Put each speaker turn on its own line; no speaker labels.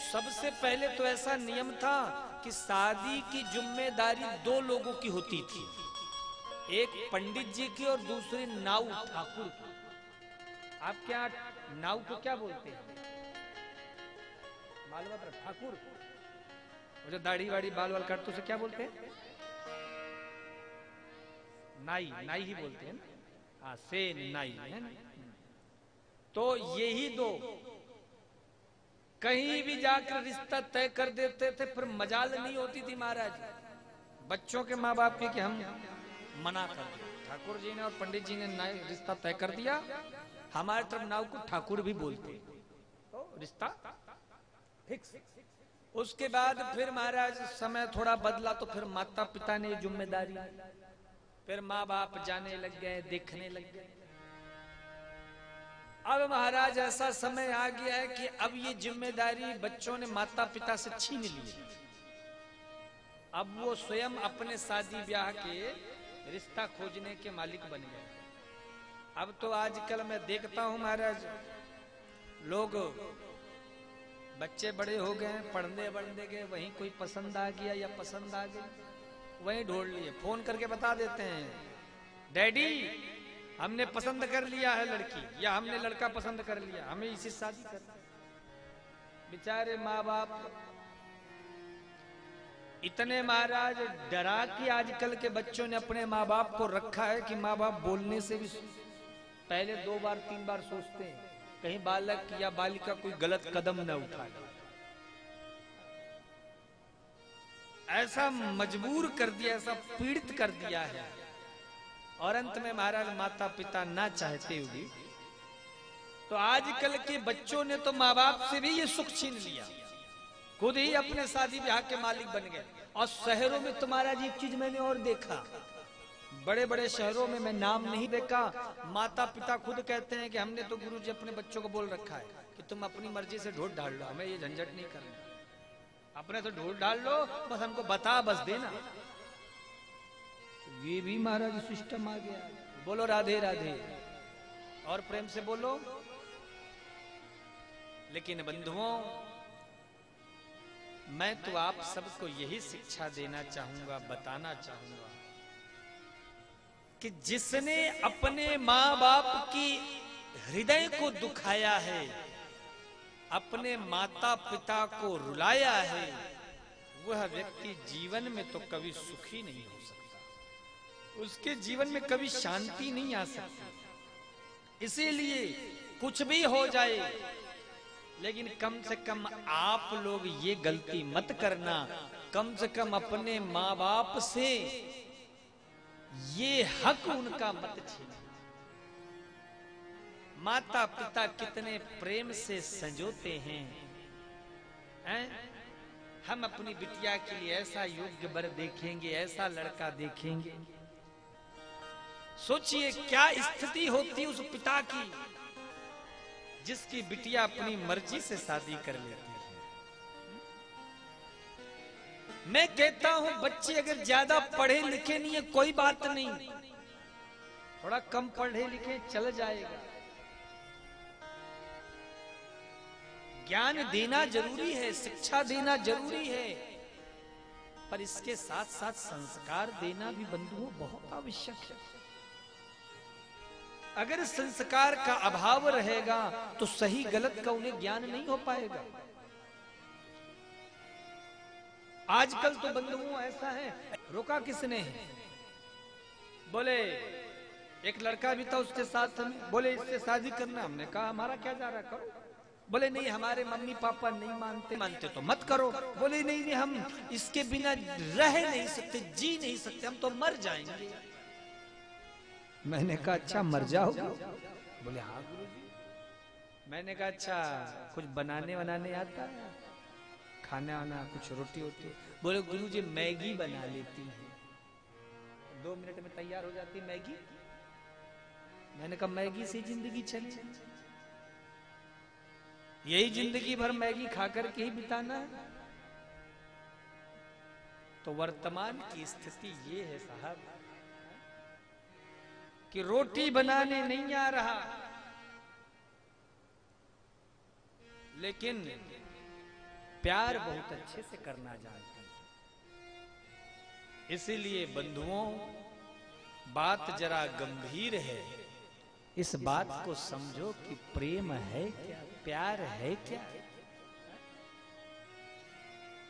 सबसे पहले तो ऐसा नियम था कि शादी की जिम्मेदारी दो लोगों की होती थी, एक पंडित जी की और दूसरी नाऊ ठाकुर की। आप क्या नाऊ को क्या बोलते हैं? मालवा पर ठाकुर, जो दाढ़ी वाड़ी बाल वाल काटते उसे क्या बोलते हैं? नाई, नाई ही बोलते हैं ना। हाँ, से नाई है ना। तो यही दो कहीं भी जाकर रिश्ता तय कर देते थे, फिर मजाल नहीं होती थी महाराज बच्चों के माँ बाप की कि हम मना कर दिया। ठाकुर जी ने और पंडित जी ने रिश्ता तय कर दिया। हमारे तरफ नाव को ठाकुर भी बोलते, तो रिश्ता फिक्स। उसके बाद फिर महाराज समय थोड़ा बदला, तो फिर माता पिता ने जिम्मेदारी, फिर माँ बाप जाने लग गए, देखने लग गए। अब महाराज ऐसा समय आ गया है कि अब ये जिम्मेदारी बच्चों ने माता पिता से छीन ली है। अब वो स्वयं अपने शादी ब्याह के रिश्ता खोजने के मालिक बन गए। अब तो आजकल मैं देखता हूं महाराज, लोग बच्चे बड़े हो गए, पढ़ने बढ़ने गए, वहीं कोई पसंद आ गया या पसंद आ गई, वहीं ढूंढ लिए, फोन करके बता देते हैं, डैडी हमने पसंद कर लिया है लड़की, या हमने लड़का पसंद कर लिया, हमें इसी शादी करनी। बेचारे माँ बाप इतने महाराज डरा कि आजकल के बच्चों ने अपने माँ बाप को रखा है कि माँ बाप बोलने से भी पहले 2 बार 3 बार सोचते हैं, कहीं बालक या बालिका कोई गलत कदम न उठाए। ऐसा मजबूर कर दिया, ऐसा पीड़ित कर दिया है। और अंत में महाराज माता पिता ना चाहते हुए तो आजकल के बच्चों ने तो माँ बाप से भी ये सुख छीन लिया, खुद ही अपने शादी ब्याह के मालिक बन गए। और शहरों में तो महाराज एक चीज मैंने और देखा, बड़े बड़े शहरों में, मैं नाम नहीं देखा, माता पिता खुद कहते हैं कि हमने तो गुरुजी अपने बच्चों को बोल रखा है कि तुम अपनी मर्जी से ढूंढ ढाल लो, हमें ये झंझट नहीं करना, अपने से ढूंढ डाल लो, बस हमको बता बस देना। ये भी महाराज सिस्टम आ गया। बोलो राधे राधे, और प्रेम से बोलो। लेकिन बंधुओं, मैं तो आप सबको यही शिक्षा देना चाहूंगा, बताना चाहूंगा कि जिसने अपने माँ बाप की हृदय को दुखाया है, अपने माता पिता को रुलाया है, वह व्यक्ति जीवन में तो कभी सुखी नहीं हो सकता, उसके जीवन में कभी शांति नहीं आ सकती। इसीलिए कुछ भी हो जाए, लेकिन कम से कम आप लोग ये गलती मत करना, कम से कम अपने माँ बाप से ये हक उनका मत छीनो। माता पिता कितने प्रेम से संजोते हैं, हम अपनी बिटिया के लिए ऐसा योग्य वर देखेंगे, ऐसा लड़का देखेंगे। सोचिए क्या स्थिति होती उस पिता की जिसकी बिटिया अपनी मर्जी से शादी कर लेती है। मैं कहता हूं बच्चे अगर ज्यादा पढ़े लिखे नहीं है कोई बात नहीं, थोड़ा कम पढ़े लिखे चल जाएगा, ज्ञान देना जरूरी है, शिक्षा देना जरूरी है, पर इसके साथ साथ संस्कार देना भी बंधुओं बहुत आवश्यक है। अगर संस्कार का अभाव रहेगा तो सही गलत का उन्हें ज्ञान नहीं हो पाएगा। आजकल तो बंधुओं ऐसा है, रोका किसने है? बोले एक लड़का भी था उसके साथ, हमें बोले इससे शादी करना, हमने कहा हमारा क्या जा रहा, करो। बोले नहीं हमारे मम्मी पापा नहीं मानते तो मत करो। बोले नहीं नहीं हम इसके बिना रह नहीं सकते, जी नहीं सकते, हम तो मर जाएंगे। मैंने कहा अच्छा मर जाओगे? बोले हाँ गुरुजी। मैंने कहा अच्छा कुछ बनाने बनाने आता है, खाना वाना कुछ रोटी होती? बोले गुरुजी मैगी बना लेती है, 2 मिनट में तैयार हो जाती मैगी। मैंने कहा मैगी से जिंदगी चली, यही जिंदगी भर मैगी खाकर के ही बिताना है? तो वर्तमान की स्थिति ये है साहब कि रोटी बनाने नहीं आ रहा, लेकिन प्यार बहुत अच्छे से करना जानती है। इसीलिए बंधुओं, बात जरा गंभीर है। इस बात को समझो कि प्रेम है क्या, प्यार है क्या।